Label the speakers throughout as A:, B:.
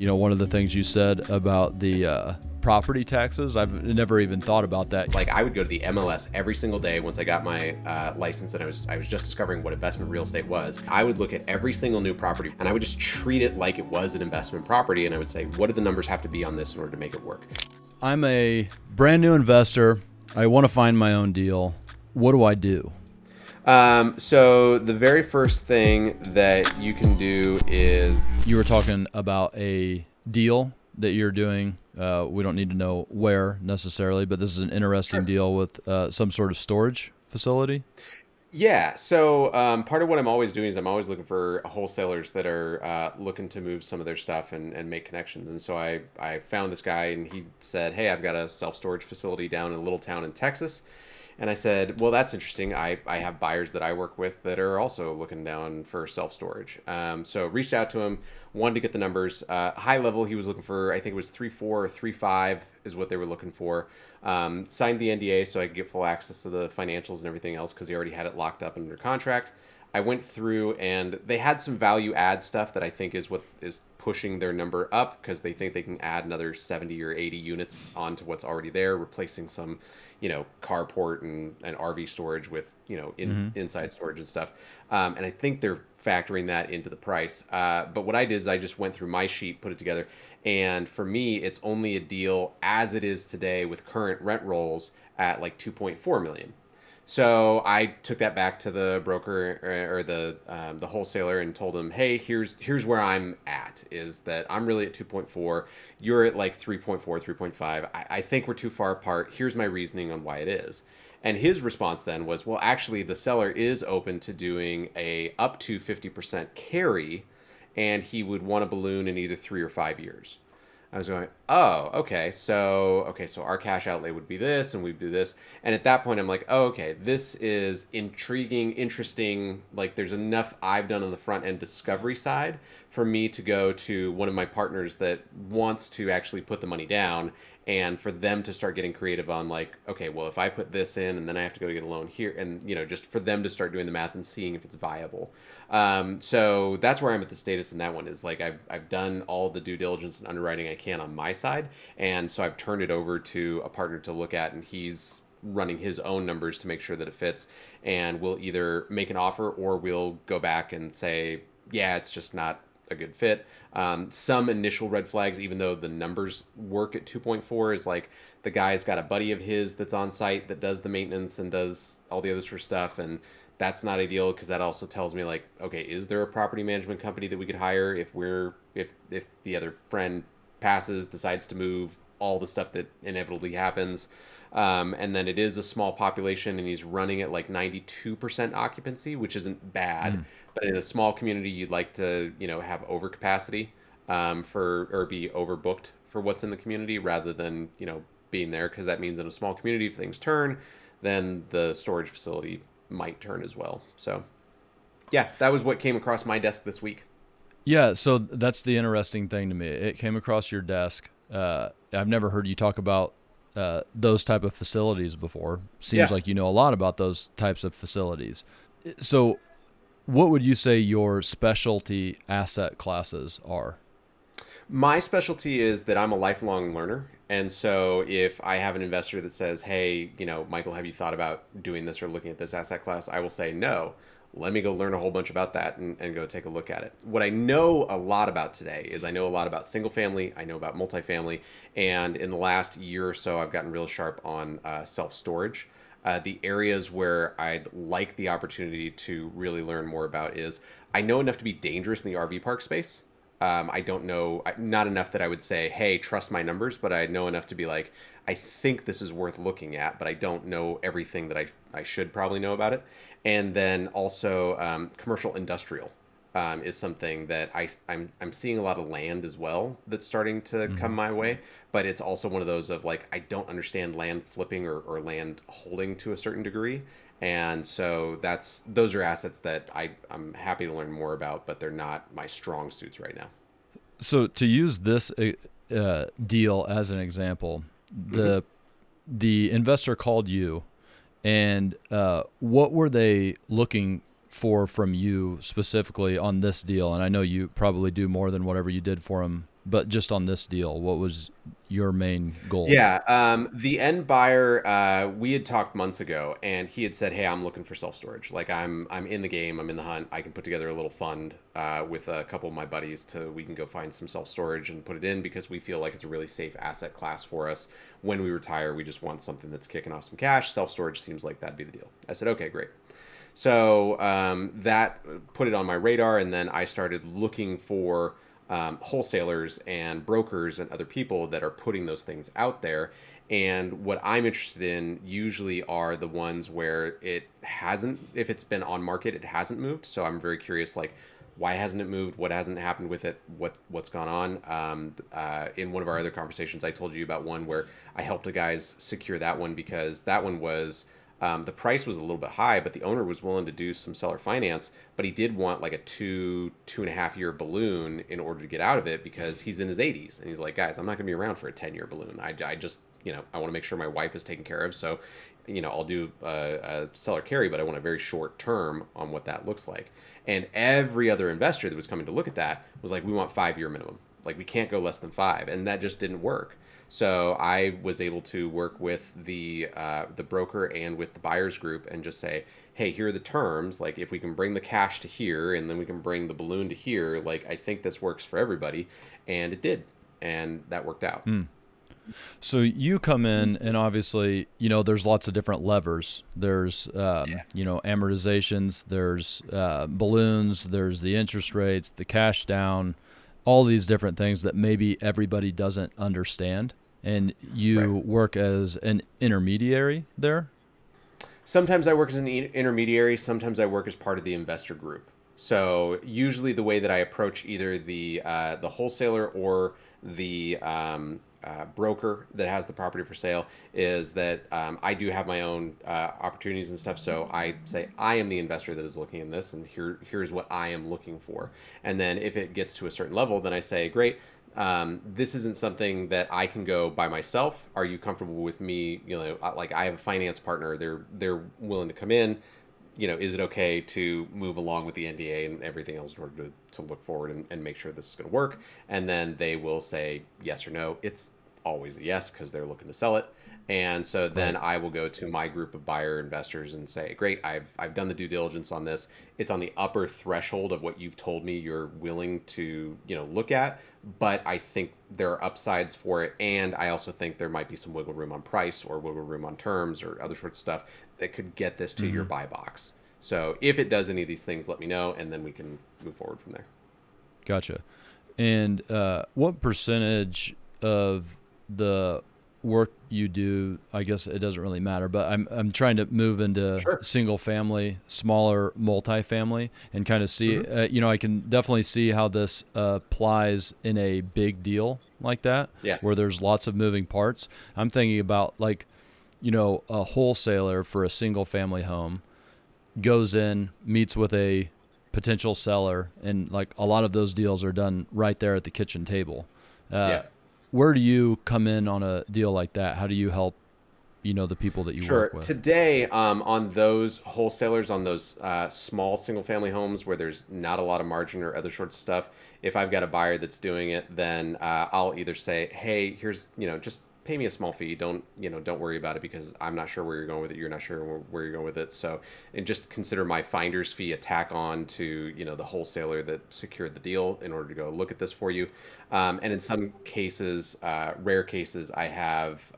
A: One of the things you said about the property taxes, I've never even thought about that.
B: Like I would go to the MLS every single day once I got my license, and I was just discovering what investment real estate was. I would look at every single new property and I would just treat it like it was an investment property, and I would say, what do the numbers have to be on this in order to make it work?
A: I'm a brand new investor. I want to find my own deal. What do I do?
B: So the very first thing that you can do is
A: You were talking about a deal that you're doing. We don't need to know where necessarily, but this is an interesting deal with some sort of storage facility.
B: yeah. So part of what I'm always doing is I'm always looking for wholesalers that are looking to move some of their stuff and make connections. And so I found this guy, and he said, "Hey, I've got a self storage facility down in a little town in Texas." And I said, well, that's interesting. I have buyers that I work with that are also looking down for self storage. So reached out to him, wanted to get the numbers. High level, he was looking for, I think it was 3.4 or 3.5 is what they were looking for. Signed the NDA so I could get full access to the financials and everything else because he already had it locked up under contract. I went through and they had some value add stuff that I think is what is pushing their number up because they think they can add another 70 or 80 units onto what's already there, replacing some, carport and RV storage with, inside storage and stuff. And I think they're factoring that into the price. But what I did is I just went through my sheet, put it together. And for me, it's only a deal as it is today with current rent rolls at like 2.4 million. So I took that back to the broker or the wholesaler and told him, hey, here's where I'm at. Is that I'm really at 2.4. You're at like 3.4, 3.5. I think we're too far apart. Here's my reasoning on why it is. And his response then was, well, actually, the seller is open to doing a up to 50% carry, and he would want a balloon in either 3 or 5 years. I was going, oh, okay, so our cash outlay would be this, and we'd do this. And at that point, I'm like, oh, okay, this is intriguing, interesting. Like, there's enough I've done on the front end discovery side for me to go to one of my partners that wants to actually put the money down, and for them to start getting creative on like, okay, well, if I put this in and then I have to go get a loan here, and just for them to start doing the math and seeing if it's viable. So that's where I'm at the status in that one is like I've done all the due diligence and underwriting I can on my side, and so I've turned it over to a partner to look at, and he's running his own numbers to make sure that it fits, and we'll either make an offer or we'll go back and say, yeah, it's just not a good fit. Some initial red flags, even though the numbers work at 2.4, is like the guy's got a buddy of his that's on site that does the maintenance and does all the other sort of stuff, and that's not ideal because that also tells me like, okay, is there a property management company that we could hire if the other friend passes, decides to move, all the stuff that inevitably happens. And then it is a small population, and he's running at like 92% occupancy, which isn't bad. But in a small community, you'd like to, have overcapacity or be overbooked for what's in the community rather than, being there, because that means in a small community, if things turn, then the storage facility might turn as well. So, yeah, that was what came across my desk this week.
A: Yeah, so that's the interesting thing to me. It came across your desk. I've never heard you talk about those type of facilities before. Seems
B: Yeah.
A: like you know a lot about those types of facilities. So what would you say your specialty asset classes are?
B: My specialty is that I'm a lifelong learner. And so if I have an investor that says, hey, Michael, have you thought about doing this or looking at this asset class? I will say, no, let me go learn a whole bunch about that and go take a look at it. What I know a lot about today is I know a lot about single family, I know about multifamily, and in the last year or so, I've gotten real sharp on self storage. The areas where I'd like the opportunity to really learn more about is I know enough to be dangerous in the RV park space. I don't know, not enough that I would say, hey, trust my numbers, but I know enough to be like, I think this is worth looking at, but I don't know everything that I should probably know about it. And then also commercial industrial is something that I'm seeing a lot of land as well that's starting to come my way. But it's also one of those of like, I don't understand land flipping or land holding to a certain degree. And so those are assets that I'm happy to learn more about, but they're not my strong suits right now.
A: So to use this deal as an example,
B: hmm
A: the investor called you, and what were they looking for from you specifically on this deal? And I know you probably do more than whatever you did for them but just on this deal, what was your main goal?
B: Yeah, the end buyer, we had talked months ago, and he had said, "Hey, I'm looking for self storage. Like, I'm in the game. I'm in the hunt. I can put together a little fund with a couple of my buddies to we can go find some self storage and put it in because we feel like it's a really safe asset class for us. When we retire, we just want something that's kicking off some cash. Self storage seems like that'd be the deal." I said, "Okay, great." So that put it on my radar, and then I started looking for wholesalers and brokers and other people that are putting those things out there. And what I'm interested in usually are the ones where it hasn't, if it's been on market, it hasn't moved. So I'm very curious, like, why hasn't it moved? What hasn't happened with it? What's gone on? In one of our other conversations, I told you about one where I helped a guys secure that one because that one was the price was a little bit high, but the owner was willing to do some seller finance. But he did want like a 2.5 year balloon in order to get out of it because he's in his 80s. And he's like, guys, I'm not going to be around for a 10-year balloon. I just, I want to make sure my wife is taken care of. So, I'll do a seller carry, but I want a very short term on what that looks like. And every other investor that was coming to look at that was like, we want 5-year minimum. Like, we can't go less than five. And that just didn't work. So I was able to work with the broker and with the buyers group and just say, hey, here are the terms. Like, if we can bring the cash to here and then we can bring the balloon to here, like, I think this works for everybody. And it did. And that worked out.
A: Hmm. So you come in, and obviously, there's lots of different levers. There's, amortizations, there's balloons, there's the interest rates, the cash down, all these different things that maybe everybody doesn't understand. And
B: Right.
A: you work as an intermediary there.
B: Sometimes I work as an intermediary. Sometimes I work as part of the investor group. So usually the way that I approach either the wholesaler or the broker that has the property for sale is that I do have my own opportunities and stuff. So I say I am the investor that is looking in this, and here's what I am looking for. And then if it gets to a certain level, then I say, great, this isn't something that I can go by myself. Are you comfortable with me? Like, I have a finance partner. They're willing to come in. Is it okay to move along with the NDA and everything else in order to look forward and make sure this is going to work? And then they will say yes or no. It's always a yes because they're looking to sell it. And so then
A: Right.
B: I will go to my group of buyer investors and say, great, I've done the due diligence on this. It's on the upper threshold of what you've told me you're willing to, look at. But I think there are upsides for it. And I also think there might be some wiggle room on price or wiggle room on terms or other sorts of stuff that could get this to your
A: Mm-hmm.
B: buy box. So if it does any of these things, let me know, and then we can move forward from there.
A: Gotcha. And what percentage of the work you do, I guess it doesn't really matter, but I'm trying to move into
B: Sure.
A: single family, smaller multifamily, and kind of see,
B: Hmm.
A: I can definitely see how this applies in a big deal like that,
B: Yeah.
A: where there's lots of moving parts. I'm thinking about, like, a wholesaler for a single family home goes in, meets with a potential seller, and like a lot of those deals are done right there at the kitchen table. Uh,
B: Yeah.
A: where do you come in on a deal like that? How do you help, the people that you work
B: Sure.
A: with?
B: Today, on those wholesalers, on those small single family homes where there's not a lot of margin or other sorts of stuff, if I've got a buyer that's doing it, then I'll either say, hey, here's, just pay me a small fee. Don't worry about it because I'm not sure where you're going with it. You're not sure where you're going with it. So, and just consider my finder's fee a tack on to, the wholesaler that secured the deal in order to go look at this for you. And in some cases, rare cases, I have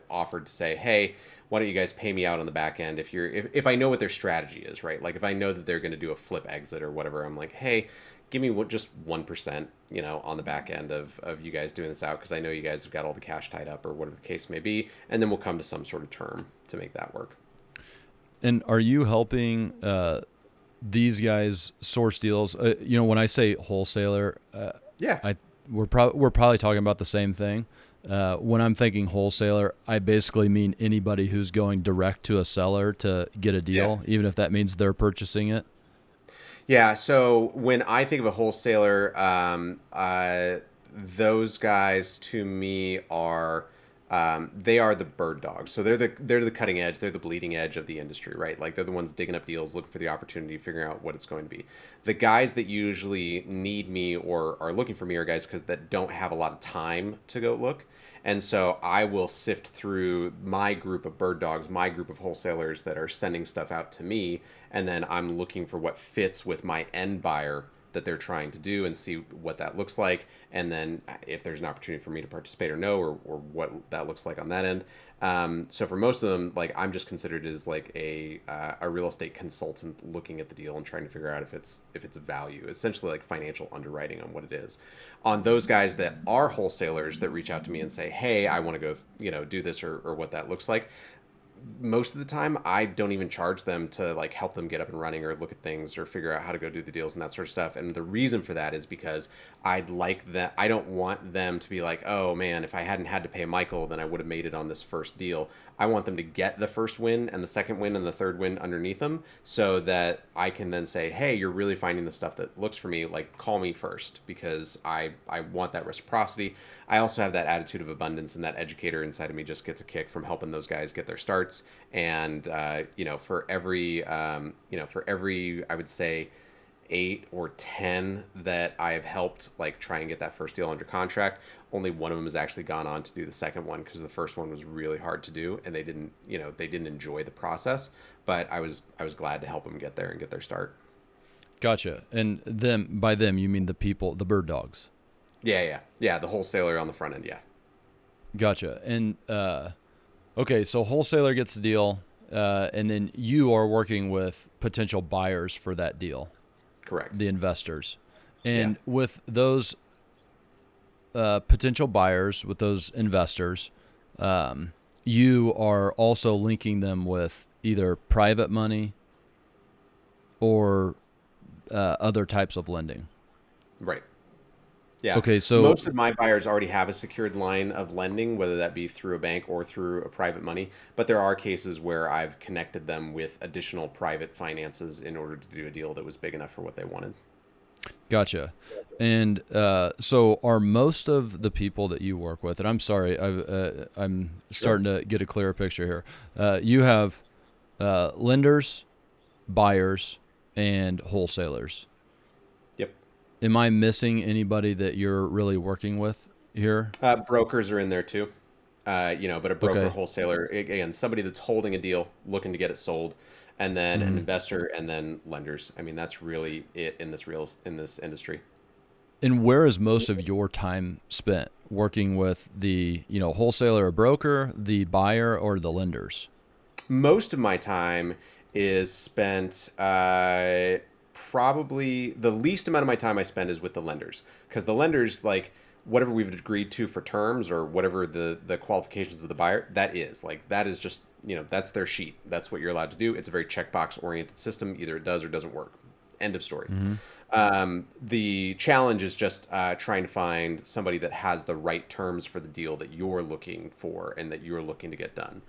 B: offered to say, hey, why don't you guys pay me out on the back end if I know what their strategy is, right? Like, if I know that they're going to do a flip exit or whatever, I'm like, hey, give me just 1%, on the back end of you guys doing this out because I know you guys have got all the cash tied up or whatever the case may be, and then we'll come to some sort of term to make that work.
A: And are you helping these guys source deals? When I say wholesaler,
B: Yeah.
A: I we're probably talking about the same thing. When I'm thinking wholesaler, I basically mean anybody who's going direct to a seller to get a
B: Yeah.
A: deal, even if that means they're purchasing it.
B: Yeah, so when I think of a wholesaler, those guys to me are they are the bird dogs. So they're the cutting edge. They're the bleeding edge of the industry, right? Like they're the ones digging up deals, looking for the opportunity, figuring out what it's going to be. The guys that usually need me or are looking for me are guys that don't have a lot of time to go look. And so I will sift through my group of bird dogs, my group of wholesalers that are sending stuff out to me, and then I'm looking for what fits with my end buyer that they're trying to do and see what that looks like, and then if there's an opportunity for me to participate or no, or what that looks like on that end. So for most of them, like I'm just considered as like a real estate consultant looking at the deal and trying to figure out if it's a value, essentially like financial underwriting on what it is. On those guys that are wholesalers that reach out to me and say, hey, I want to go do this, or what that looks like, most of the time I don't even charge them to like help them get up and running or look at things or figure out how to go do the deals and that sort of stuff. And the reason for that is because I don't want them to be like, oh man, if I hadn't had to pay Michael, then I would have made it on this first deal. I want them to get the first win and the second win and the third win underneath them, so that I can then say, hey, you're really finding the stuff that looks for me, like call me first, because I want that reciprocity. I also have that attitude of abundance, and that educator inside of me just gets a kick from helping those guys get their starts. And for every I would say 8 or 10 that I've helped like try and get that first deal under contract, only one of them has actually gone on to do the second one, because the first one was really hard to do and they didn't enjoy the process. But I was glad to help them get there and get their start.
A: Gotcha. And by them you mean the people, the bird dogs.
B: Yeah, the wholesaler on the front end. Yeah.
A: Gotcha. And okay, so wholesaler gets the deal, and then you are working with potential buyers for that deal,
B: Correct.
A: the investors.
B: Yeah.
A: And with those potential buyers, with those investors, you are also linking them with either private money or other types of lending.
B: Right. Yeah.
A: Okay, so
B: Most of my buyers already have a secured line of lending, whether that be through a bank or through a private money. But there are cases where I've connected them with additional private finances in order to do a deal that was big enough for what they wanted.
A: gotcha. And so are most of the people that you work with, and I'm sorry, I'm
B: Sure.
A: starting to get a clearer picture here. You have lenders, buyers, and wholesalers.
B: Yep.
A: Am I missing anybody that you're really working with here?
B: Brokers are in there too. But a broker,
A: Okay.
B: wholesaler, again, somebody that's holding a deal, looking to get it sold, and then an
A: Hmm.
B: investor, and then lenders. I mean, that's really it in this industry.
A: And where is most of your time spent working with the, wholesaler or broker, the buyer, or the lenders?
B: Most of my time is spent probably the least amount of my time I spend is with the lenders, because the lenders, like whatever we've agreed to for terms or whatever the qualifications of the buyer, that is just that's their sheet, that's what you're allowed to do. It's a very checkbox oriented system. Either it does or doesn't work. End of story.
A: Hmm.
B: The challenge is just trying to find somebody that has the right terms for the deal that you're looking for and that you're looking to get done.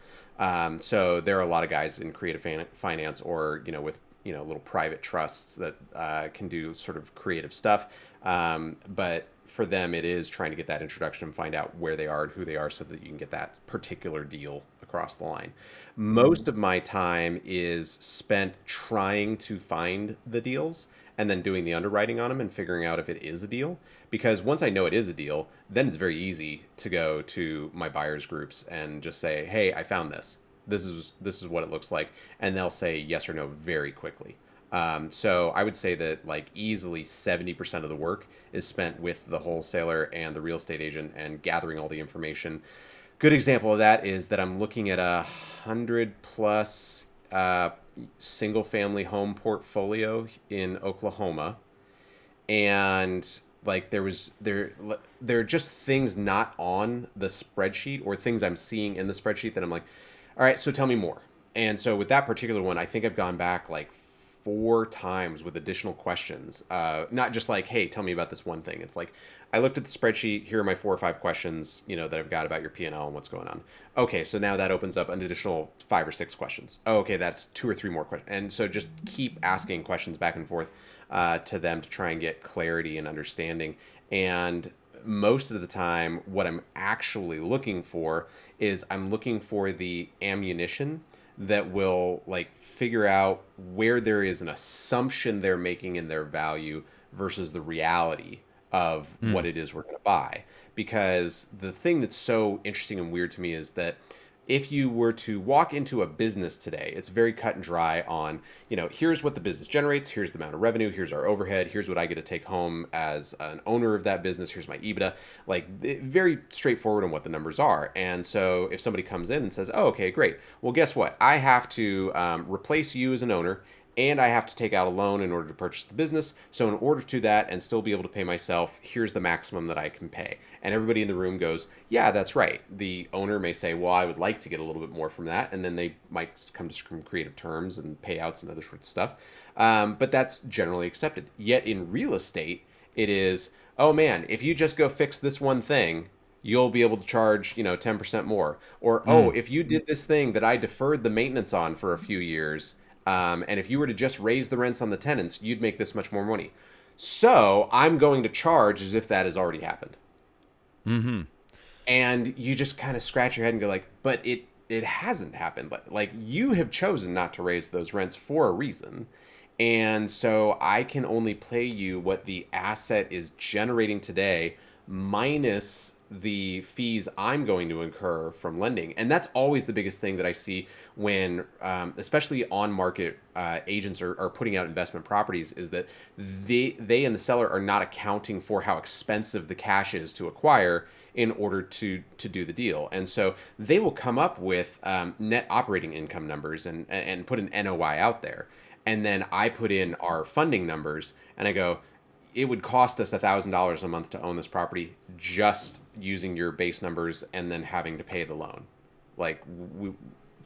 B: So there are a lot of guys in creative finance, or with little private trusts that can do sort of creative stuff. But for them, it is trying to get that introduction and find out where they are and who they are, so that you can get that particular deal across the line. Most of my time is spent trying to find the deals and then doing the underwriting on them and figuring out if it is a deal. Because once I know it is a deal, then it's very easy to go to my buyers groups and just say, "Hey, I found this. This is what it looks like," and they'll say yes or no very quickly. So I would say that like easily 70% of the work is spent with the wholesaler and the real estate agent and gathering all the information. Good example of that is that I'm looking at 100 plus single family home portfolio in Oklahoma, and like there are just things not on the spreadsheet, or things I'm seeing in the spreadsheet that I'm like, all right, so tell me more. And so with that particular one, I think I've gone back like 4 times with additional questions. Not just like, hey, tell me about this one thing. It's like, I looked at the spreadsheet. Here are my 4 or 5 questions, that I've got about your P&L and what's going on. Okay, so now that opens up an additional 5 or 6 questions. Oh, okay, that's 2 or 3 more questions. And so just keep asking questions back and forth to them to try and get clarity and understanding. And most of the time, what I'm actually looking for is I'm looking for the ammunition that will like figure out where there is an assumption they're making in their value versus the reality of what
A: Mm.
B: it is we're going to buy. Because the thing that's so interesting and weird to me is that if you were to walk into a business today, it's very cut and dry on, here's what the business generates, here's the amount of revenue, here's our overhead, here's what I get to take home as an owner of that business, here's my EBITDA. Like, very straightforward on what the numbers are. And so if somebody comes in and says, oh, okay, great. Well, guess what? I have to replace you as an owner and I have to take out a loan in order to purchase the business. So in order to that and still be able to pay myself, here's the maximum that I can pay. And everybody in the room goes, yeah, that's right. The owner may say, well, I would like to get a little bit more from that. And then they might come to some creative terms and payouts and other sorts of stuff. But that's generally accepted. Yet in real estate, it is, oh man, if you just go fix this one thing, you'll be able to charge 10% more. Or, oh,
A: Mm.
B: if you did this thing that I deferred the maintenance on for a few years, and if you were to just raise the rents on the tenants, you'd make this much more money. So I'm going to charge as if that has already happened.
A: Mm-hmm.
B: And you just kind of scratch your head and go like, but it hasn't happened. But like, you have chosen not to raise those rents for a reason. And so I can only pay you what the asset is generating today minus the fees I'm going to incur from lending. And that's always the biggest thing that I see when, especially on market agents are putting out investment properties, is that they and the seller are not accounting for how expensive the cash is to acquire in order to do the deal. And so they will come up with net operating income numbers and put an NOI out there. And then I put in our funding numbers and I go, it would cost us $1,000 a month to own this property just using your base numbers and then having to pay the loan. Like,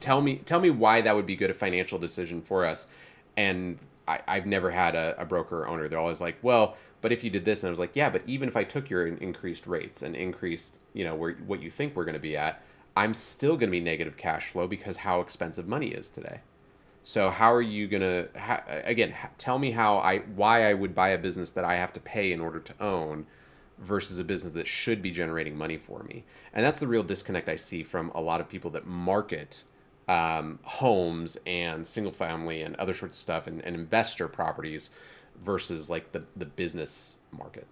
B: tell me why that would be good a financial decision for us. And I've never had a broker or owner. They're always like, well, but if you did this, and I was like, yeah, but even if I took your increased rates and increased, where what you think we're going to be at, I'm still going to be negative cash flow because how expensive money is today. So how are you gonna again? Tell me why I would buy a business that I have to pay in order to own, versus a business that should be generating money for me. And that's the real disconnect I see from a lot of people that market homes and single family and other sorts of stuff and investor properties versus like the business market.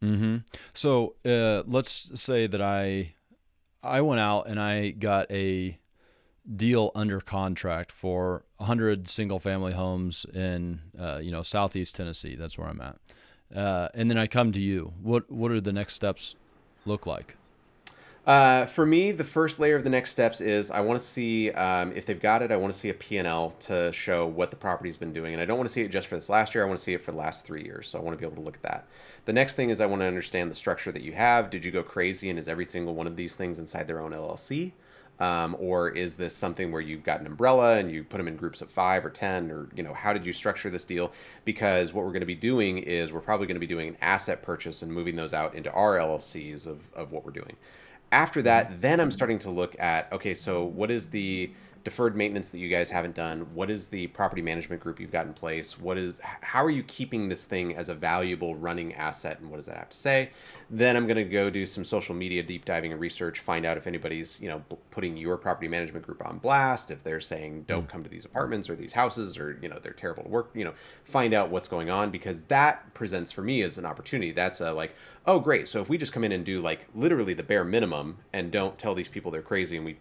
A: Mm-hmm. So let's say that I went out and I got a deal under contract for 100 single family homes in southeast Tennessee. That's where I'm at. And then I come to you. What are the next steps look like?
B: For me, the first layer of the next steps is I want to see if they've got it. I want to see a P&L to show what the property's been doing. And I don't want to see it just for this last year. I want to see it for the last 3 years. So I want to be able to look at that. The next thing is I want to understand the structure that you have. Did you go crazy and is every single one of these things inside their own LLC? Or is this something where you've got an umbrella and you put them in groups of 5 or 10, or how did you structure this deal? Because what we're going to be doing is we're probably going to be doing an asset purchase and moving those out into our LLCs of what we're doing. After
A: Mm-hmm.
B: that, then I'm starting to look at, okay, so what is the deferred maintenance that you guys haven't done? What is the property management group you've got in place? How are you keeping this thing as a valuable running asset, and what does that have to say? Then I'm going to go do some social media deep diving and research, find out if anybody's, putting your property management group on blast, if they're saying don't come to these apartments or these houses, or, they're terrible to work, find out what's going on, because that presents for me as an opportunity. That's a like, oh great, so if we just come in and do like literally the bare minimum and don't tell these people they're crazy, and we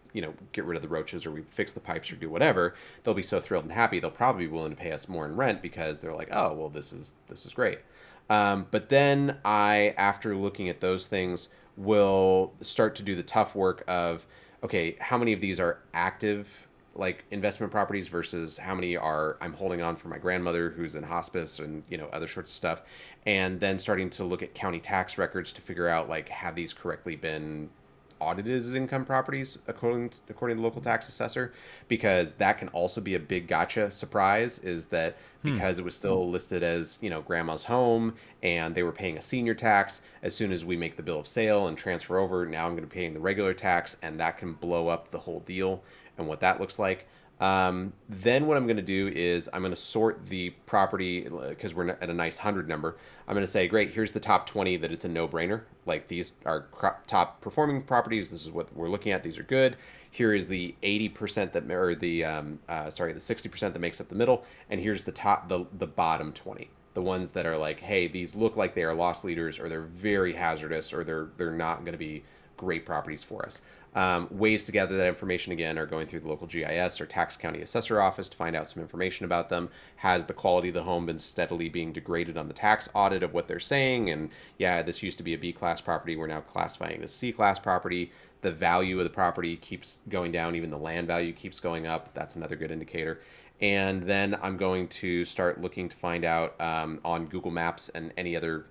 B: get rid of the roaches or we fix the pipes or do whatever, they'll be so thrilled and happy they'll probably be willing to pay us more in rent because they're like, oh well, this is great. But then I, after looking at those things, will start to do the tough work of, okay, how many of these are active like investment properties versus how many are I'm holding on for my grandmother who's in hospice and other sorts of stuff, and then starting to look at county tax records to figure out like, have these correctly been audited as income properties according to the local tax assessor, because that can also be a big gotcha surprise, is that
A: Hmm.
B: because it was still listed as grandma's home and they were paying a senior tax, as soon as we make the bill of sale and transfer over, now I'm going to be paying the regular tax, and that can blow up the whole deal and what that looks like. Then what I'm going to do is I'm going to sort the property because we're at a nice 100 number. I'm going to say, great, here's the top 20 that it's a no-brainer. Like these are top performing properties. This is what we're looking at. These are good. Here is the 80% that, or the 60% that makes up the middle. And here's the bottom 20. The ones that are like, hey, these look like they are loss leaders, or they're very hazardous, or they're not going to be great properties for us. Ways to gather that information again are going through the local GIS or tax county assessor office to find out some information about them. Has the quality of the home been steadily being degraded on the tax audit of what they're saying? And yeah, this used to be a B class property. We're now classifying it as C class property. The value of the property keeps going down. Even the land value keeps going up. That's another good indicator. And then I'm going to start looking to find out on Google Maps and any other,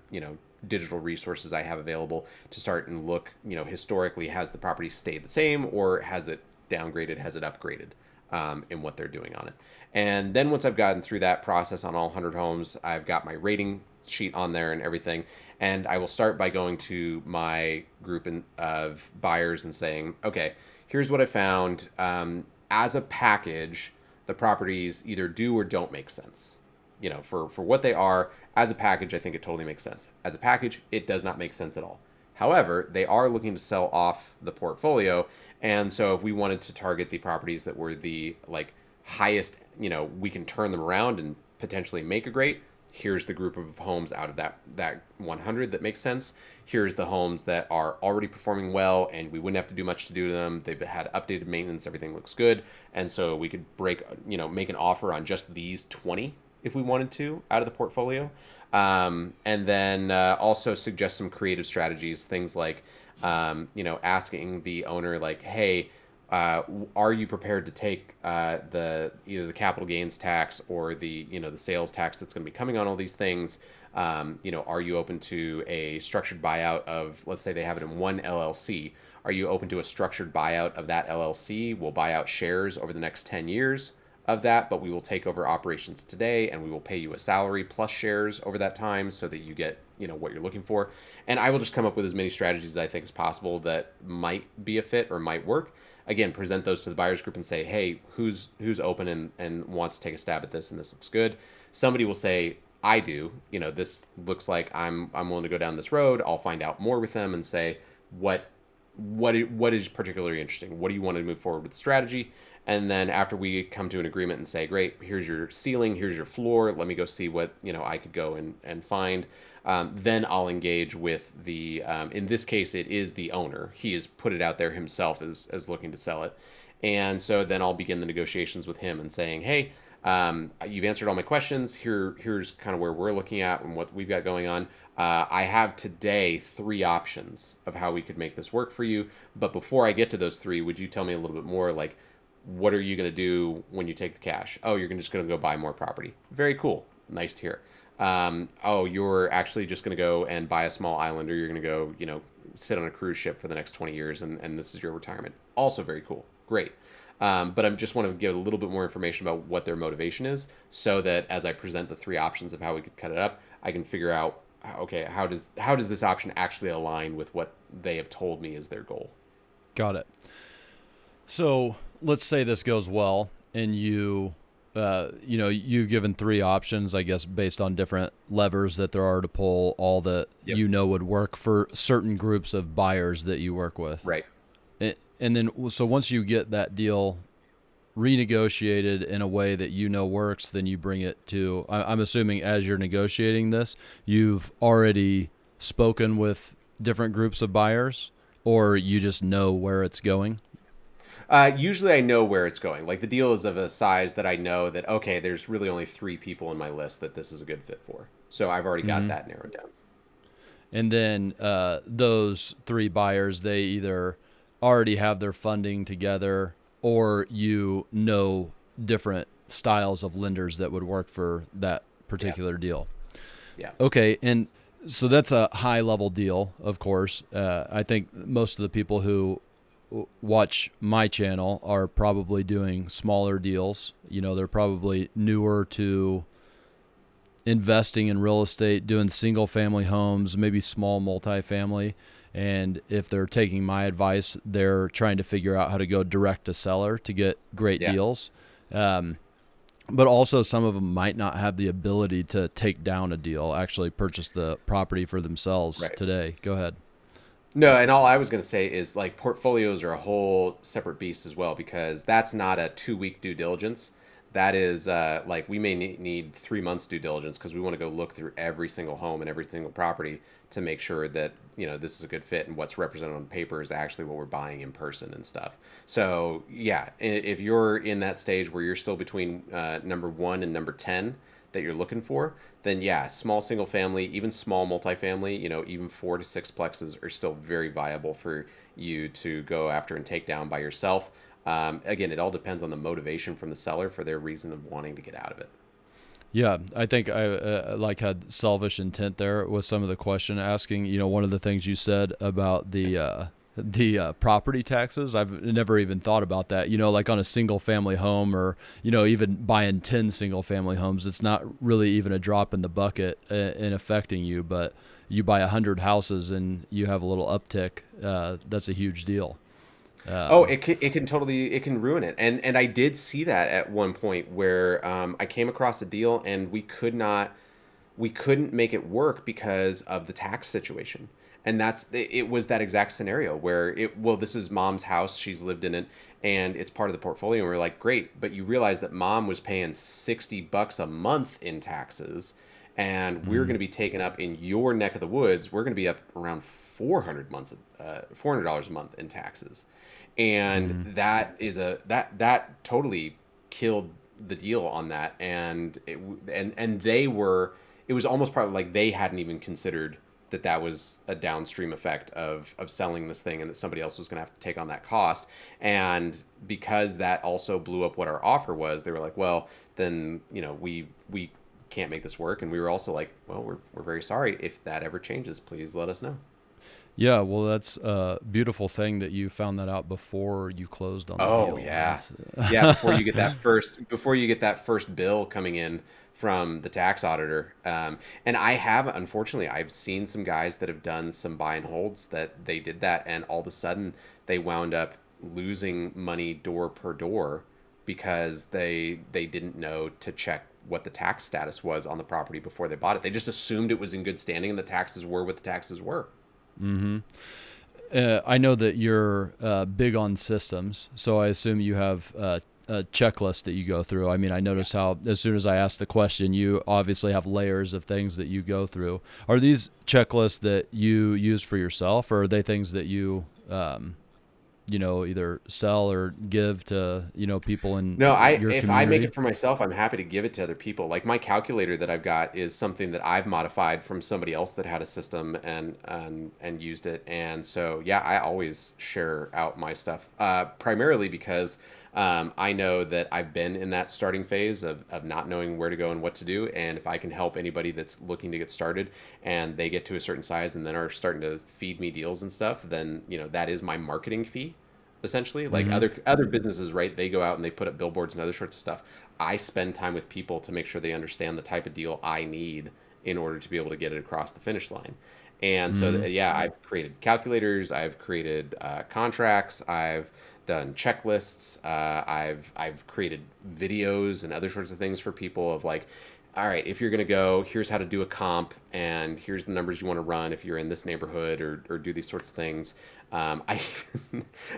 B: digital resources I have available to start and look, historically, has the property stayed the same, or has it downgraded, has it upgraded in what they're doing on it. And then once I've gotten through that process on all 100 homes, I've got my rating sheet on there and everything. And I will start by going to my group of buyers and saying, okay, here's what I found. As a package, the properties either do or don't make sense. For what they are, as a package, I think it totally makes sense. As a package, it does not make sense at all. However, they are looking to sell off the portfolio, and so if we wanted to target the properties that were the highest, we can turn them around and potentially make a great. Here's the group of homes out of that 100 that makes sense. Here's the homes that are already performing well, and we wouldn't have to do much to do to them. They've had updated maintenance, everything looks good, and so we could make an offer on just these 20 if we wanted to out of the portfolio. And then also suggest some creative strategies, things like, asking the owner, like, hey, are you prepared to take either the capital gains tax or the sales tax that's going to be coming on all these things? Are you open to a structured buyout of, let's say they have it in one LLC. Are you open to a structured buyout of that LLC? We'll buy out shares over the next 10 years of that, but we will take over operations today and we will pay you a salary plus shares over that time so that you get, what you're looking for. And I will just come up with as many strategies as I think is possible that might be a fit or might work. Again, present those to the buyers group and say, hey, who's open and wants to take a stab at this and this looks good. Somebody will say, I do. This looks like I'm willing to go down this road. I'll find out more with them and say what is particularly interesting. What do you want to move forward with the strategy? And then after we come to an agreement and say, great, here's your ceiling, here's your floor, let me go see what I could go and find. Then I'll engage with in this case, it is the owner. He has put it out there himself as looking to sell it. And so then I'll begin the negotiations with him and saying, hey, you've answered all my questions. Here's kind of where we're looking at and what we've got going on. I have today 3 options of how we could make this work for you. But before I get to those 3, would you tell me a little bit more, like, what are you going to do when you take the cash? Oh, you're just going to go buy more property. Very cool. Nice to hear. Oh, you're actually just going to go and buy a small island, or you're going to go, sit on a cruise ship for the next 20 years, and this is your retirement. Also very cool. Great. But I just want to give a little bit more information about what their motivation is, so that as I present the 3 options of how we could cut it up, I can figure out, okay, how does this option actually align with what they have told me is their goal?
A: Got it. So let's say this goes well, and you've given 3 options, I guess, based on different levers that there are to pull, all that
B: Yep.
A: would work for certain groups of buyers that you work with.
B: Right.
A: And then, so once you get that deal renegotiated in a way that works, then you bring it to, I'm assuming as you're negotiating this, you've already spoken with different groups of buyers, or you just know where it's going?
B: Usually I know where it's going. Like the deal is of a size that I know that, okay, there's really only 3 people in my list that this is a good fit for. So I've already got that narrowed down.
A: And then those 3 buyers, they either already have their funding together, or different styles of lenders that would work for that particular deal.
B: Yeah.
A: Okay, and so that's a high level deal, of course. I think most of the people who watch my channel are probably doing smaller deals. They're probably newer to investing in real estate, doing single family homes, maybe small multifamily. And if they're taking my advice, they're trying to figure out how to go direct to seller to get great deals. But also some of them might not have the ability to take down a deal, actually purchase the property for themselves
B: Right.
A: today. Go ahead.
B: No, and all I was going to say is like portfolios are a whole separate beast as well because that's not a 2 week due diligence. That is like we may need 3 months due diligence because we want to go look through every single home and every single property to make sure that this is a good fit and what's represented on paper is actually what we're buying in person and stuff. So yeah, if you're in that stage where you're still between number 1 and number 10 that you're looking for, then yeah, small single family, even small multifamily, even 4 to 6 plexes are still very viable for you to go after and take down by yourself. Again, it all depends on the motivation from the seller for their reason of wanting to get out of it.
A: Yeah, I think I like had selfish intent there with some of the question asking. One of the things you said about the property taxes, I've never even thought about that. Like on a single family home, or even buying 10 single family homes, it's not really even a drop in the bucket in affecting you. But you buy 100 houses and you have a little uptick. That's a huge deal.
B: Oh,
A: Um,
B: it can totally it can ruin it. And I did see that at one point where I came across a deal and we couldn't make it work because of the tax situation. And it was that exact scenario where this is mom's house, she's lived in it, and it's part of the portfolio. And we're like, great, but you realize that mom was paying $60 a month in taxes, and we're going
A: mhm.
B: to be taken up in your neck of the woods. We're going to be up around $400 a month in taxes, and
A: Mhm.
B: that totally killed the deal on that. And they were it was almost probably like they hadn't even considered that was a downstream effect of selling this thing and that somebody else was going to have to take on that cost. And because that also blew up what our offer was, they were like, well, then we can't make this work. And we were also like, well, we're very sorry. If that ever changes, please let us know.
A: Yeah, well, that's a beautiful thing that you found that out before you closed on the
B: Oh
A: deal.
B: yeah.
A: That's
B: Yeah, before you get that first bill coming in from the tax auditor. And unfortunately I've seen some guys that have done some buy and holds that they did that, and all of a sudden they wound up losing money door per door because they didn't know to check what the tax status was on the property before they bought it. They just assumed it was in good standing and the taxes were what the taxes were.
A: I know that you're big on systems, so I assume you have a checklist that you go through. I mean, I
B: Yeah.
A: notice how as soon as I ask the question, you obviously have layers of things that you go through. Are these checklists that you use for yourself, or are they things that either sell or give to people in
B: No,
A: your
B: if I make
A: community?
B: it for myself, I'm happy to give it to other people. Like my calculator that I've got is something that I've modified from somebody else that had a system and used it. And so yeah, I always share out my stuff. Primarily because I know that I've been in that starting phase of not knowing where to go and what to do. And if I can help anybody that's looking to get started and they get to a certain size and then are starting to feed me deals and stuff, then that is my marketing fee essentially. Like
A: Mm-hmm.
B: other businesses, right, they go out and they put up billboards and other sorts of stuff. I spend time with people to make sure they understand the type of deal I need in order to be able to get it across the finish line. And so
A: Mm-hmm.
B: yeah, I've created calculators, I've created contracts, I've done checklists, I've created videos and other sorts of things for people of like, all right, if you're going to go, here's how to do a comp, and here's the numbers you want to run if you're in this neighborhood, or do these sorts of things. I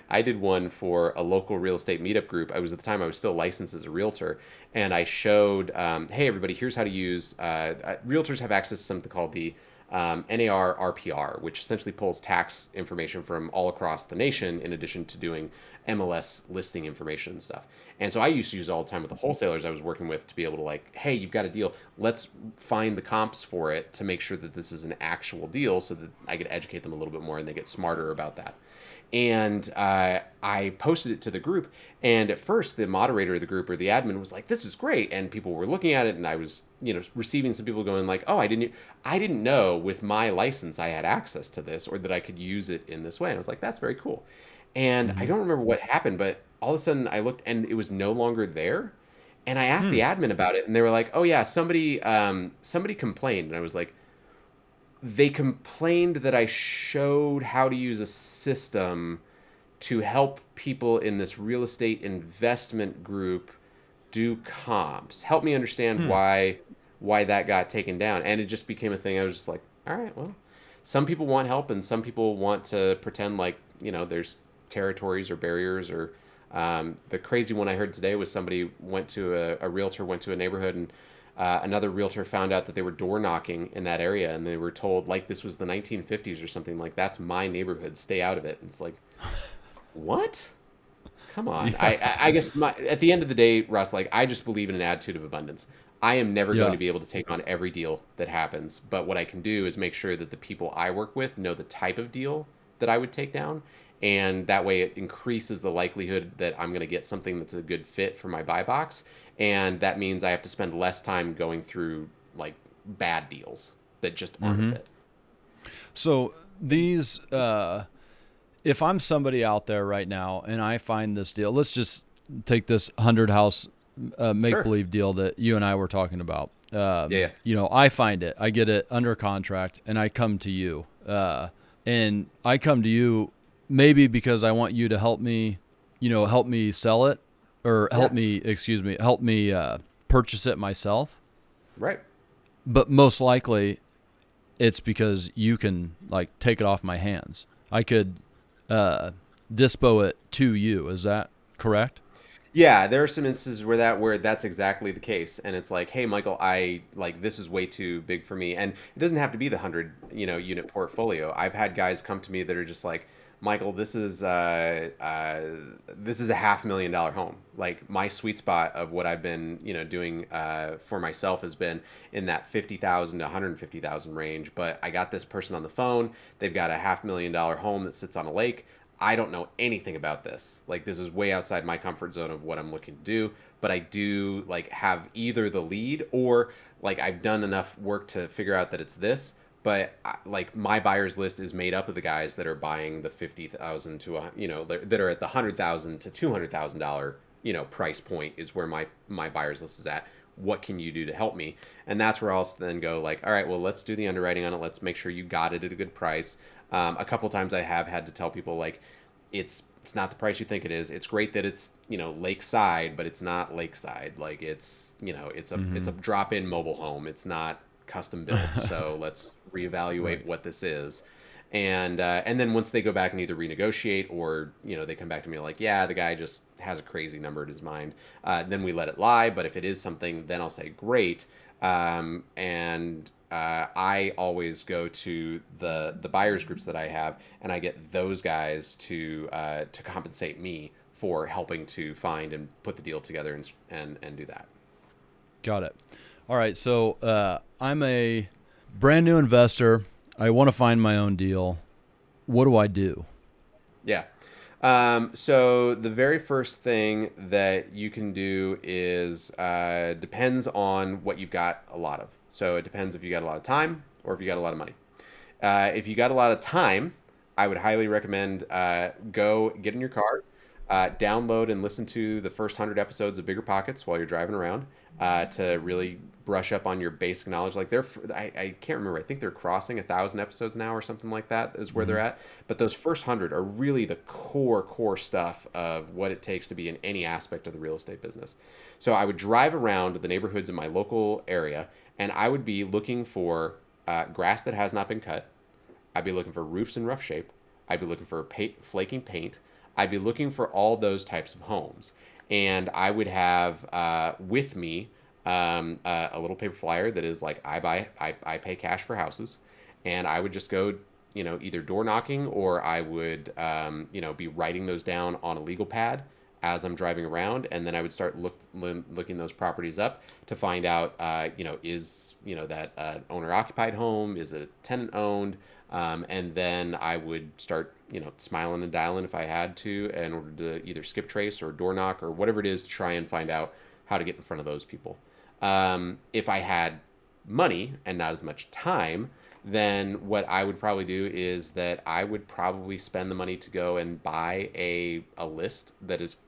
B: I did one for a local real estate meetup group. I was at the time I was still licensed as a realtor, and I showed, hey everybody, here's how to use. Realtors have access to something called the NAR RPR, which essentially pulls tax information from all across the nation, in addition to doing MLS listing information and stuff. And so I used to use it all the time with the wholesalers I was working with to be able to like, hey, you've got a deal. Let's find the comps for it to make sure that this is an actual deal, so that I could educate them a little bit more and they get smarter about that. And I posted it to the group, and at first the moderator of the group or the admin was like, "This is great," and people were looking at it, and I was, receiving some people going like, "Oh, I didn't know with my license I had access to this or that I could use it in this way." And I was like, "That's very cool." And I
A: Mm-hmm.
B: don't remember what happened, but all of a sudden I looked and it was no longer there. And I asked
A: Hmm.
B: the admin about it, and they were like, "Oh yeah, somebody complained." And I was like, they complained that I showed how to use a system to help people in this real estate investment group do comps. Help me understand
A: Hmm.
B: why that got taken down. And it just became a thing. I was just like, all right, well, some people want help and some people want to pretend like, there's territories or barriers or the crazy one I heard today was somebody went to a realtor went to a neighborhood and another realtor found out that they were door knocking in that area and they were told like this was the 1950s or something like that's my neighborhood, stay out of it. And it's like, what? Come on.
A: Yeah.
B: I guess at the end of the day, Russ, like I just believe in an attitude of abundance. I am never going
A: Yeah.
B: to be able to take on every deal that happens, but what I can do is make sure that the people I work with know the type of deal that I would take down, and that way it increases the likelihood that I'm going to get something that's a good fit for my buy box, and that means I have to spend less time going through like bad deals that just aren't a
A: Mm-hmm.
B: fit.
A: So these, if I'm somebody out there right now and I find this deal, let's just take this 100 house make
B: Sure.
A: believe deal that you and I were talking about.
B: Yeah.
A: I find it, I get it under contract, and I come to you. And I come to you maybe because I want you to help me, help me sell it or
B: Yeah.
A: help me purchase it myself.
B: Right.
A: But most likely it's because you can like take it off my hands. I could uh, dispo it to you. Is that correct?
B: Yeah, there are some instances where that's exactly the case, and it's like, hey, Michael, I like this is way too big for me, and it doesn't have to be the 100 unit portfolio. I've had guys come to me that are just like, Michael, this is a $500,000 home. Like my sweet spot of what I've been doing for myself has been in that 50,000 to 150,000 range. But I got this person on the phone. They've got a $500,000 home that sits on a lake. I don't know anything about this. Like this is way outside my comfort zone of what I'm looking to do, but I do like have either the lead or like I've done enough work to figure out that it's this. But like my buyers list is made up of the guys that are buying the 50,000 to that are at the $100,000 to $200,000 price point is where my buyers list is at. What can you do to help me? And that's where I'll then go like, all right, well, let's do the underwriting on it. Let's make sure you got it at a good price. A couple times I have had to tell people like, it's not the price you think it is. It's great that it's lakeside, but it's not lakeside. Like it's a
A: Mm-hmm.
B: drop in mobile home. It's not custom built. So let's reevaluate
A: Right.
B: what this is. And then once they go back and either renegotiate or they come back to me like, yeah, the guy just has a crazy number in his mind, then we let it lie. But if it is something, then I'll say great. And I always go to the buyers groups that I have, and I get those guys to compensate me for helping to find and put the deal together and do that.
A: Got it. All right. So I'm a brand new investor. I want to find my own deal. What do I do?
B: Yeah. So the very first thing that you can do is depends on what you've got a lot of. So it depends if you got a lot of time or if you got a lot of money. If you got a lot of time, I would highly recommend go get in your car, download and listen to the first 100 episodes of Bigger Pockets while you're driving around to really brush up on your basic knowledge. Like I can't remember. I think they're crossing 1,000 episodes now or something like that is where they're
A: Mm-hmm.
B: at. But those first 100 are really the core stuff of what it takes to be in any aspect of the real estate business. So I would drive around the neighborhoods in my local area, and I would be looking for grass that has not been cut. I'd be looking for roofs in rough shape. I'd be looking for flaking paint. I'd be looking for all those types of homes. And I would have with me a little paper flyer that is like I pay cash for houses, and I would just go either door knocking or I would be writing those down on a legal pad as I'm driving around, and then I would start looking those properties up to find out is that owner occupied home, is it tenant owned, and then I would start, smiling and dialing if I had to, in order to either skip trace or door knock or whatever it is to try and find out how to get in front of those people. If I had money and not as much time, then what I would probably do is that I would probably spend the money to go and buy a list that is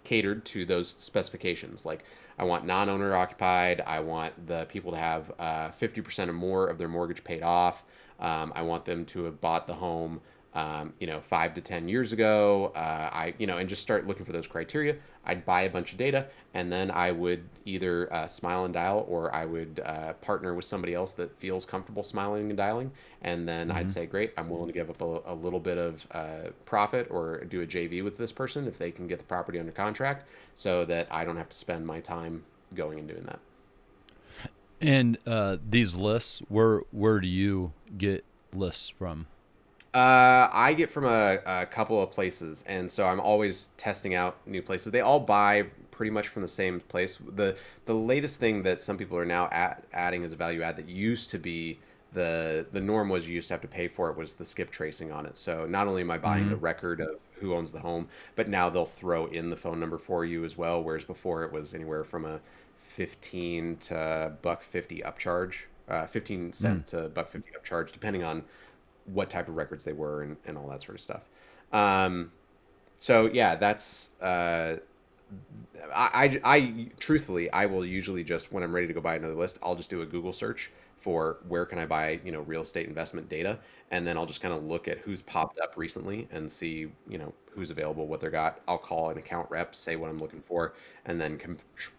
B: catered to those specifications. Like I want non-owner occupied. I want the people to have 50% or more of their mortgage paid off. I want them to have bought the home 5 to 10 years ago. And just start looking for those criteria. I'd buy a bunch of data, and then I would either smile and dial, or I would partner with somebody else that feels comfortable smiling and dialing. And then I'd
A: Mm-hmm.
B: say, great, I'm willing to give up a little bit of profit or do a JV with this person if they can get the property under contract, so that I don't have to spend my time going and doing that.
A: And these lists, where do you get lists from?
B: I get from a couple of places, and so I'm always testing out new places. They all buy pretty much from the same place. The latest thing that some people are now adding as a value add that used to be the norm was you used to have to pay for it was the skip tracing on it. So not only am I buying
A: Mm-hmm.
B: the record of who owns the home, but now they'll throw in the phone number for you as well. Whereas before it was anywhere from a 15 to buck 50 upcharge, 15 cent to buck 50 upcharge, depending on what type of records they were and all that sort of stuff. Um, so yeah, that's I truthfully I will usually just when I'm ready to go buy another list, I'll just do a Google search for where can I buy real estate investment data, and then I'll just kind of look at who's popped up recently and see who's available, what they got. I'll call an account rep, say what I'm looking for, and then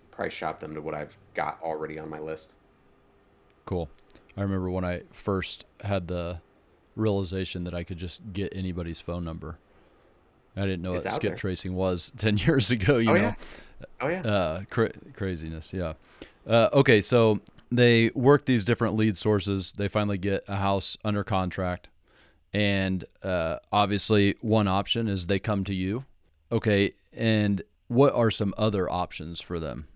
B: price shop them to what I've got already on my list.
A: Cool. I remember when I first had the realization that I could just get anybody's phone number. I didn't know
B: It's
A: what
B: out
A: skip
B: there.
A: tracing was 10 years ago,
B: Oh yeah. Oh yeah.
A: craziness. Yeah. Okay. So they work these different lead sources. They finally get a house under contract. And obviously, one option is they come to you. Okay. And what are some other options for them?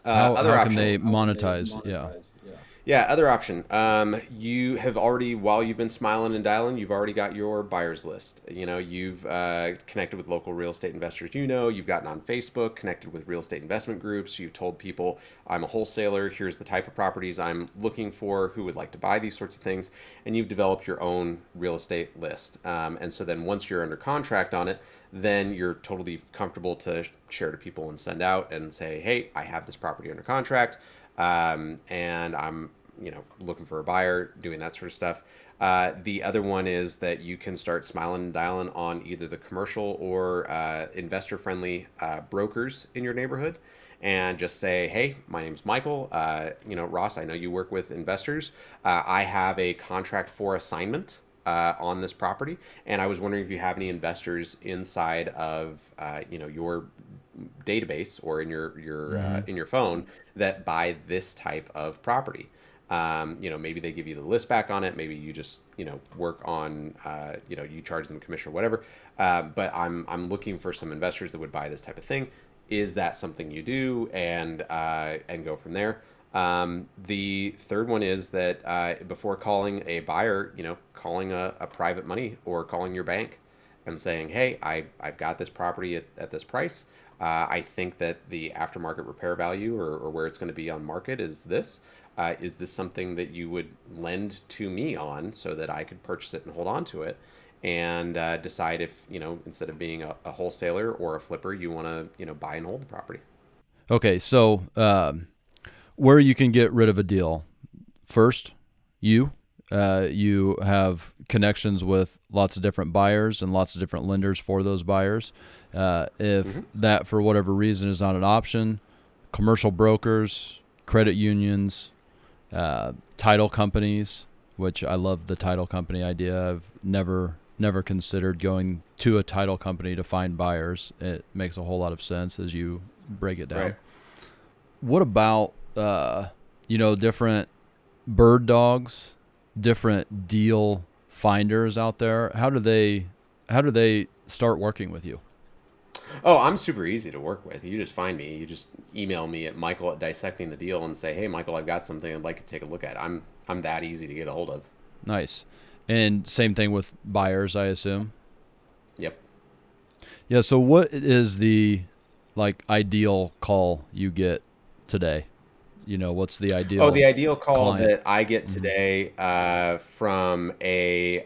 B: Other
A: How can
B: option.
A: they monetize? Yeah.
B: Yeah, other option. You have already, while you've been smiling and dialing, you've already got your buyers list. You've connected with local real estate investors. You've gotten on Facebook, connected with real estate investment groups. You've told people, I'm a wholesaler. Here's the type of properties I'm looking for. Who would like to buy these sorts of things? And you've developed your own real estate list. And so then once you're under contract on it, then you're totally comfortable to share to people and send out and say, hey, I have this property under contract, and I'm looking for a buyer, doing that sort of stuff. The other one is that you can start smiling and dialing on either the commercial or investor friendly brokers in your neighborhood, and just say, hey, my name's Michael. Ross, I know you work with investors. I have a contract for assignment on this property, and I was wondering if you have any investors inside of your database or in
A: Mm-hmm.
B: in your phone that buy this type of property. Maybe they give you the list back on it. Maybe you just work on you charge them commission or whatever. But I'm looking for some investors that would buy this type of thing. Is that something you do? And go from there. The third one is that before calling a buyer, calling a private money or calling your bank and saying, hey, I've got this property at this price. I think that the aftermarket repair value or where it's going to be on market is this. Is this something that you would lend to me on so that I could purchase it and hold on to it? And decide if, instead of being a wholesaler or a flipper, you want to, buy and hold the property.
A: Okay. So where you can get rid of a deal. First, you have connections with lots of different buyers and lots of different lenders for those buyers. If
B: Hmm.
A: that, for whatever reason, is not an option, commercial brokers, credit unions, title companies, which I love the title company idea. I've never considered going to a title company to find buyers. It makes a whole lot of sense as you break it
B: Right.
A: down. What about different bird dogs, different deal finders out there? How do they start working with you?
B: Oh, I'm super easy to work with. You just find me. You just email me at Michael at dissecting the deal and say, "Hey, Michael, I've got something I'd like to take a look at." I'm that easy to get a hold of.
A: Nice. And same thing with buyers, I assume.
B: Yep.
A: Yeah, so what is the ideal call you get today? What's the
B: Oh, the
A: ideal
B: ideal call
A: client?
B: that I get
A: Mhm.
B: today from a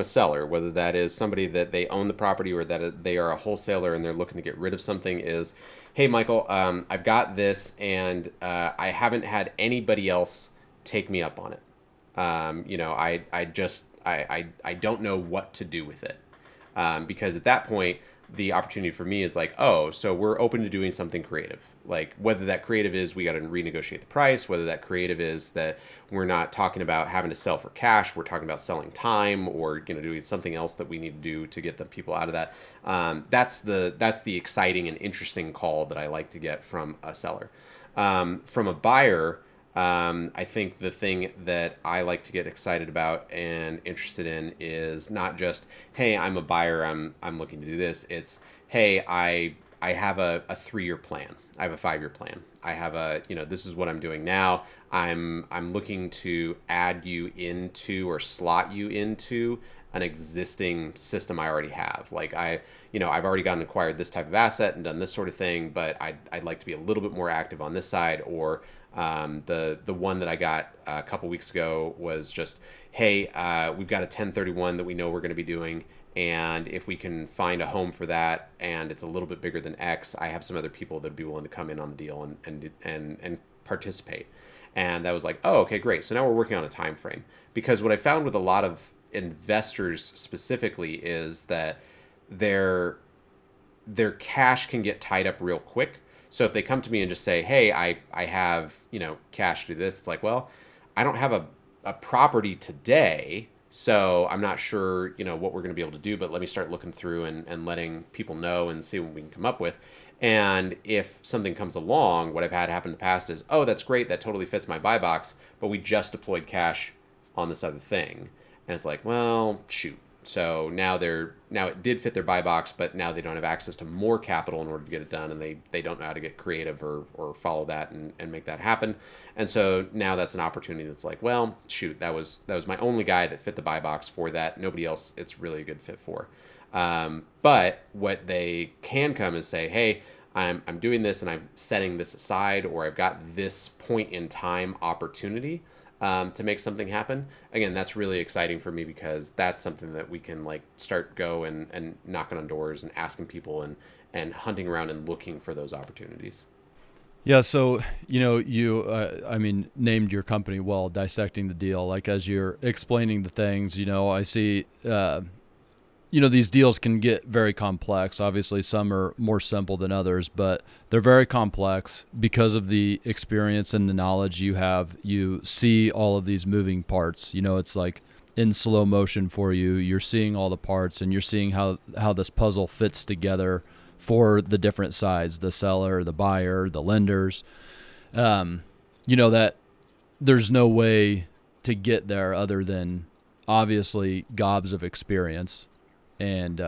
B: seller, whether that is somebody that they own the property or that they are a wholesaler and they're looking to get rid of something, is, "Hey, Michael, I've got this, and I haven't had anybody else take me up on it. I don't know what to do with it. Because at that point, the opportunity for me is like, oh, so we're open to doing something creative. Like whether that creative is we got to renegotiate the price, whether that creative is that we're not talking about having to sell for cash, we're talking about selling time, or doing something else that we need to do to get the people out of that. That's the exciting and interesting call that I like to get from a seller. From a buyer, I think the thing that I like to get excited about and interested in is not just, hey, I'm a buyer, I'm looking to do this. It's, hey, I have a 3-year plan. I have a 5-year plan. I have this is what I'm doing now. I'm looking to add you into or slot you into an existing system I already have. Like I've already gotten acquired this type of asset and done this sort of thing, but I'd like to be a little bit more active on this side. Or the one that I got a couple weeks ago was just, hey, we've got a 1031 that we know we're going to be doing, and if we can find a home for that and it's a little bit bigger than X, I have some other people that'd be willing to come in on the deal and participate. And that was like, oh, okay, great. So now we're working on a time frame. Because what I found with a lot of investors specifically is that their their cash can get tied up real quick. So if they come to me and just say, hey, I have, cash to do this, it's like, well, I don't have a property today. So I'm not sure, what we're going to be able to do, but let me start looking through and letting people know and see what we can come up with. And if something comes along, what I've had happen in the past is, oh, that's great. That totally fits my buy box, but we just deployed cash on this other thing. And it's like, well, shoot. So now it did fit their buy box, but now they don't have access to more capital in order to get it done, and they don't know how to get creative or follow that and make that happen. And so now that's an opportunity that's like, well, shoot, that was my only guy that fit the buy box for that. Nobody else it's really a good fit for. But what they can come and say, hey, I'm doing this and I'm setting this aside, or I've got this point in time opportunity to make something happen. Again, that's really exciting for me because that's something that we can like start go and knocking on doors and asking people and hunting around and looking for those opportunities.
A: Yeah, so you, I mean, named your company well, dissecting the deal. Like as you're explaining the things, I see, these deals can get very complex. Obviously, some are more simple than others, but they're very complex because of the experience and the knowledge you have. You see all of these moving parts. It's like in slow motion for you. You're seeing all the parts, and you're seeing how this puzzle fits together for the different sides: the seller, the buyer, the lenders. That there's no way to get there other than obviously gobs of experience and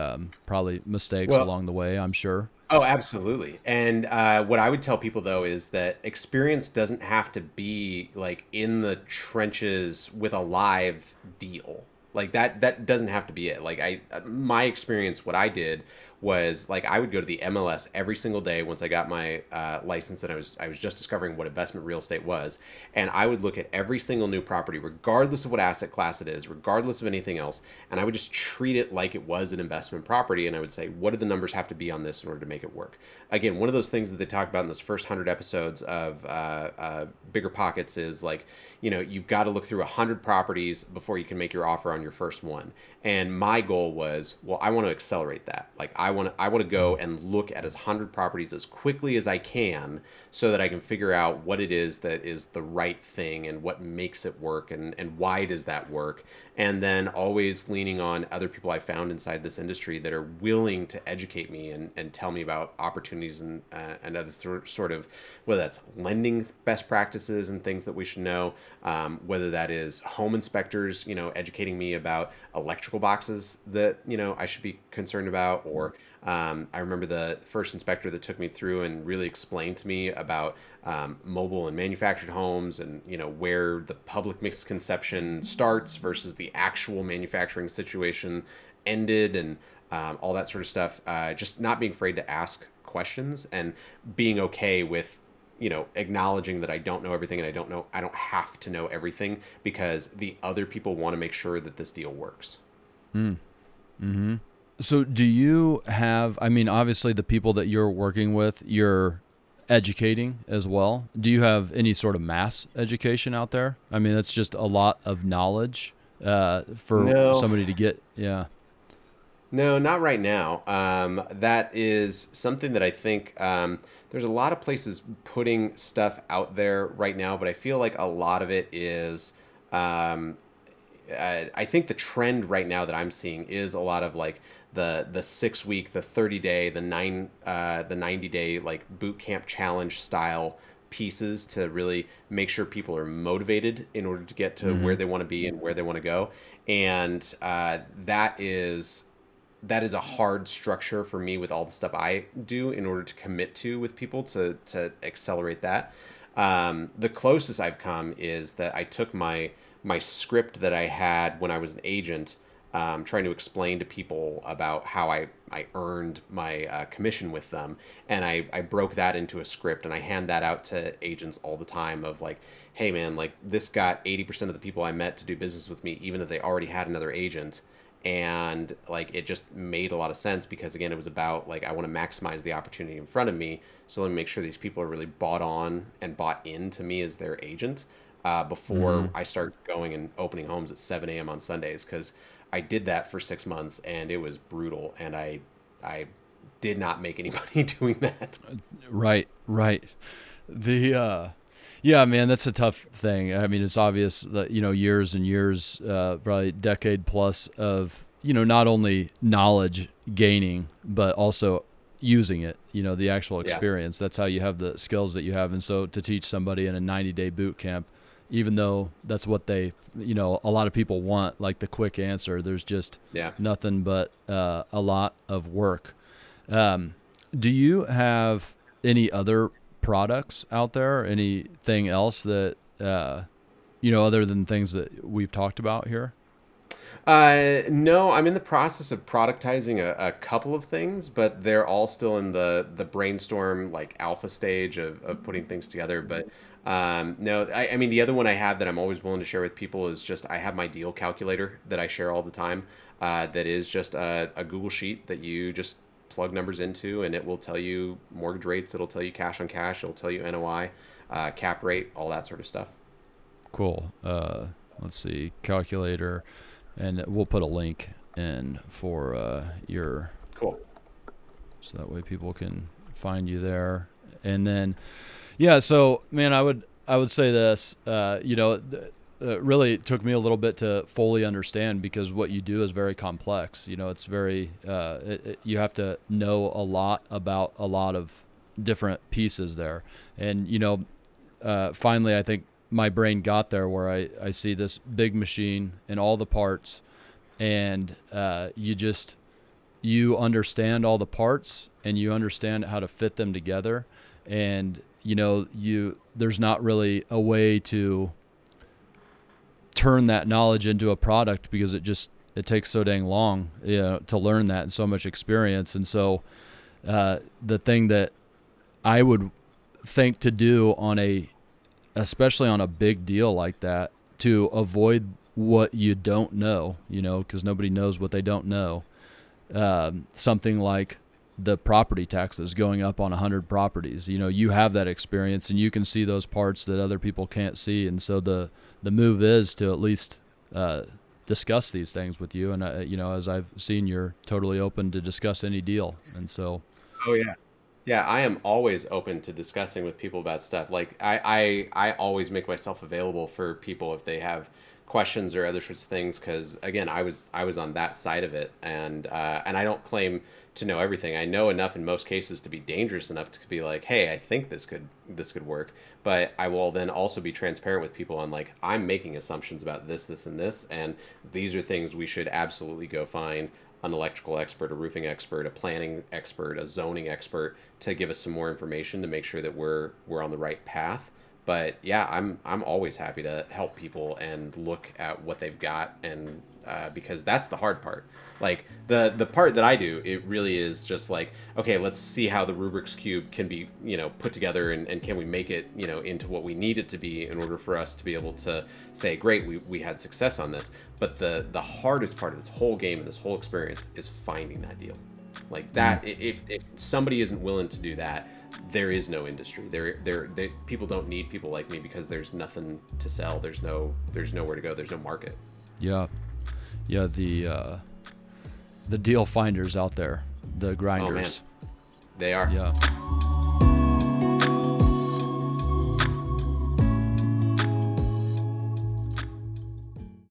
A: probably mistakes
B: Well,
A: along the way, I'm sure.
B: oh, absolutely. And what I would tell people though is that experience doesn't have to be like in the trenches with a live deal. Like that doesn't have to be it. Like my experience, what I did was like I would go to the MLS every single day once I got my license, and I was just discovering what investment real estate was, and I would look at every single new property, regardless of what asset class it is, regardless of anything else, and I would just treat it like it was an investment property, and I would say, what do the numbers have to be on this in order to make it work? Again, one of those things that they talk about in those first 100 episodes of Bigger Pockets is like, you've got to look through 100 properties before you can make your offer on your first one. And my goal was, well, I want to accelerate that. Like I want to go and look at as 100 properties as quickly as I can so that I can figure out what it is that is the right thing and what makes it work and why does that work. And then always leaning on other people I found inside this industry that are willing to educate me and tell me about opportunities and other sort of, whether that's lending best practices and things that we should know, whether that is home inspectors, educating me about electrical boxes that, I should be concerned about, or I remember the first inspector that took me through and really explained to me about mobile and manufactured homes, and where the public misconception starts versus the actual manufacturing situation ended, and all that sort of stuff. Just not being afraid to ask questions and being okay with acknowledging that I don't know everything, and I don't have to know everything because the other people want to make sure that this deal works.
A: Mm-hmm. So do you have, I mean, obviously the people that you're working with, you're educating as well. Do you have any sort of mass education out there? I mean, that's just a lot of knowledge for
B: No,
A: somebody to get. Yeah.
B: no, not right now. That is something that I think there's a lot of places putting stuff out there right now, but I feel like a lot of it is. Um, I think the trend right now that I'm seeing is a lot of like the 6 week, the 30 day, the 90 day like boot camp challenge style pieces to really make sure people are motivated in order to get to where
A: Mm-hmm.
B: they want to be and where they want to go. And that is a hard structure for me with all the stuff I do in order to commit to with people to accelerate that. The closest I've come is that I took my script that I had when I was an agent, trying to explain to people about how I earned my commission with them. And I broke that into a script and I hand that out to agents all the time of like, hey man, like this got 80% of the people I met to do business with me, even if they already had another agent. And like it just made a lot of sense because again, it was about like I want to maximize the opportunity in front of me. So let me make sure these people are really bought on and bought into me as their agent
A: Mm-hmm.
B: before I start going and opening homes at 7 a.m. on Sundays because I did that for 6 months and it was brutal and I did not make any money doing that.
A: Right. Right. The yeah, man, that's a tough thing. I mean, it's obvious that years and years, probably decade plus of not only knowledge gaining but also using it. The actual
B: Yeah,
A: experience. That's how you have the skills that you have. And so to teach somebody in a 90-day boot camp, even though that's what they, a lot of people want, like the quick answer, there's just
B: yeah.
A: nothing but a lot of work. Um, do you have any other products out there? Anything else that other than things that we've talked about here?
B: No, I'm in the process of productizing a couple of things, but they're all still in the brainstorm like alpha stage of putting things together. But no, I mean the other one I have that I'm always willing to share with people is just I have my deal calculator that I share all the time. That is just a Google sheet that you just plug numbers into, and it will tell you mortgage rates. It'll tell you cash on cash. It'll tell you NOI, cap rate, all that sort of stuff.
A: Cool. Let's see, calculator, and we'll put a link in for your,
B: Cool.
A: so that way people can find you there. And then yeah, so man, I would say this. Really it took me a little bit to fully understand because what you do is very complex. It's very you have to know a lot about a lot of different pieces there. And finally, I think my brain got there where I see this big machine and all the parts, and you understand all the parts and you understand how to fit them together, and there's not really a way to turn that knowledge into a product because it takes so dang long to learn that and so much experience. And so the thing that I would think to do especially on a big deal like that, to avoid what you don't know, because nobody knows what they don't know. Something like the property taxes going up on 100 properties. You have that experience and you can see those parts that other people can't see. And so the move is to at least discuss these things with you. And, as I've seen, you're totally open to discuss any deal. And so,
B: Oh yeah. Yeah, I am always open to discussing with people about stuff. Like I always make myself available for people if they have questions or other sorts of things. Because again, I was on that side of it, and I don't claim to know everything. I know enough in most cases to be dangerous enough to be like, hey, I think this could work. But I will then also be transparent with people on like I'm making assumptions about this, and this, and these are things we should absolutely go find an electrical expert, a roofing expert, a planning expert, a zoning expert to give us some more information to make sure that we're on the right path. But yeah, I'm always happy to help people and look at what they've got, and because that's the hard part. Like the part that I do, it really is just like, okay, let's see how the Rubik's cube can be put together, and can we make it into what we need it to be in order for us to be able to say, great, we had success on this. But the hardest part of this whole game and this whole experience is finding that deal. Like
A: mm,
B: that, if somebody isn't willing to do that, there is no industry. People don't need people like me because there's nothing to sell. There's nowhere to go. There's no market.
A: Yeah. Yeah. The deal finders out there, the
B: Oh man,
A: grinders.
B: they are.
A: Yeah.